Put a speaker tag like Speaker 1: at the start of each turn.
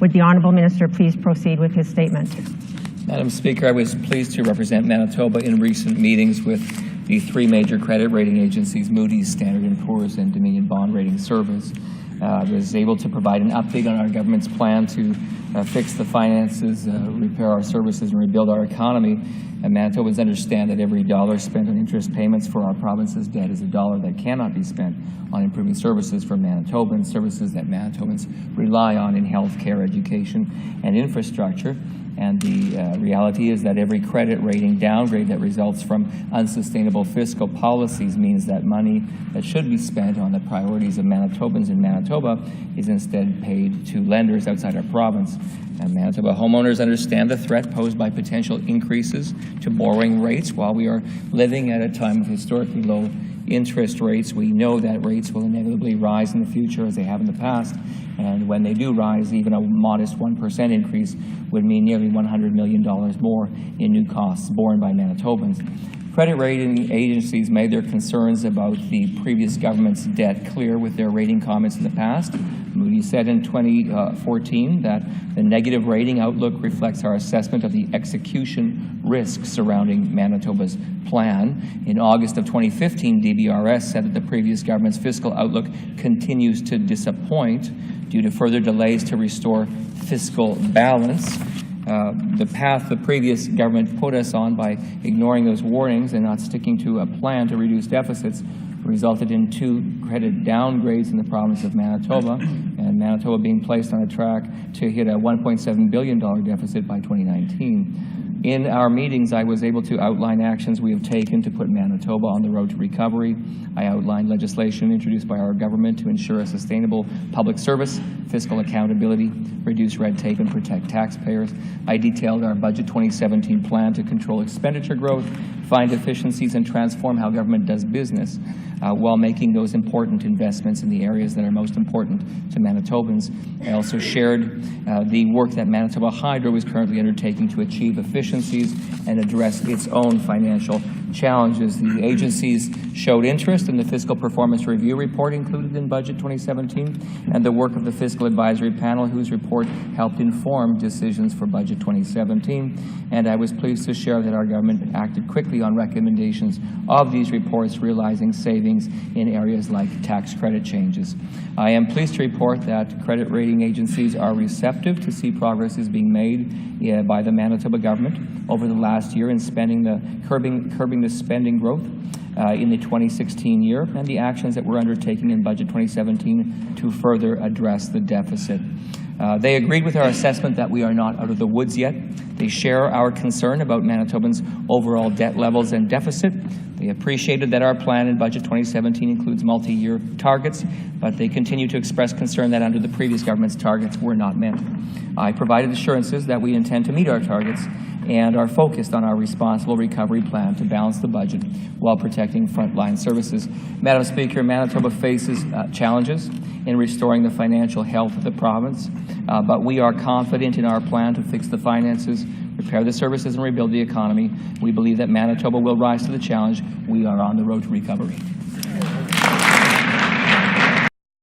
Speaker 1: Would the Honourable Minister please proceed with his statement?
Speaker 2: Madam Speaker, I was pleased to represent Manitoba in recent meetings with the three major credit rating agencies, Moody's, Standard & Poor's, and Dominion Bond Rating Service. I was able to provide an update on our government's plan to fix the finances, repair our services, and rebuild our economy. And Manitobans understand that every dollar spent on interest payments for our province's debt is a dollar that cannot be spent on improving services for Manitobans, services that Manitobans rely on in health care, education, and infrastructure. And the reality is that every credit rating downgrade that results from unsustainable fiscal policies means that money that should be spent on the priorities of Manitobans in Manitoba is instead paid to lenders outside our province. And Manitoba homeowners understand the threat posed by potential increases to borrowing rates. While we are living at a time of historically low interest rates, we know that rates will inevitably rise in the future as they have in the past. And when they do rise, even a modest 1% increase would mean nearly $100 million more in new costs borne by Manitobans. Credit rating agencies made their concerns about the previous government's debt clear with their rating comments in the past. Moody's said in 2014 that the negative rating outlook reflects our assessment of the execution risk surrounding Manitoba's plan. In August of 2015, DBRS said that the previous government's fiscal outlook continues to disappoint due to further delays to restore fiscal balance. The path the previous government put us on by ignoring those warnings and not sticking to a plan to reduce deficits resulted in 2 credit downgrades in the province of Manitoba, and Manitoba being placed on a track to hit a $1.7 billion deficit by 2019. In our meetings, I was able to outline actions we have taken to put Manitoba on the road to recovery. I outlined legislation introduced by our government to ensure a sustainable public service, fiscal accountability, reduce red tape, and protect taxpayers. I detailed our Budget 2017 plan to control expenditure growth, find efficiencies, and transform how government does business while making those important investments in the areas that are most important to Manitobans. I also shared the work that Manitoba Hydro is currently undertaking to achieve efficiencies and address its own financial challenges. The agencies showed interest in the Fiscal Performance Review report included in Budget 2017 and the work of the Fiscal Advisory Panel, whose report helped inform decisions for Budget 2017. And I was pleased to share that our government acted quickly on recommendations of these reports, realizing savings in areas like tax credit changes. I am pleased to report that credit rating agencies are receptive to see progress is being made by the Manitoba government over the last year in curbing the spending growth in the 2016 year, and the actions that we're undertaking in Budget 2017 to further address the deficit. They agreed with our assessment that we are not out of the woods yet. They share our concern about Manitobans' overall debt levels and deficit. They appreciated that our plan in Budget 2017 includes multi-year targets, but they continue to express concern that under the previous government's targets were not met. I provided assurances that we intend to meet our targets and are focused on our responsible recovery plan to balance the budget while protecting frontline services. Madam Speaker, Manitoba faces challenges in restoring the financial health of the province, but we are confident in our plan to fix the finances, repair the services, and rebuild the economy. We believe that Manitoba will rise to the challenge. We are on the road to recovery.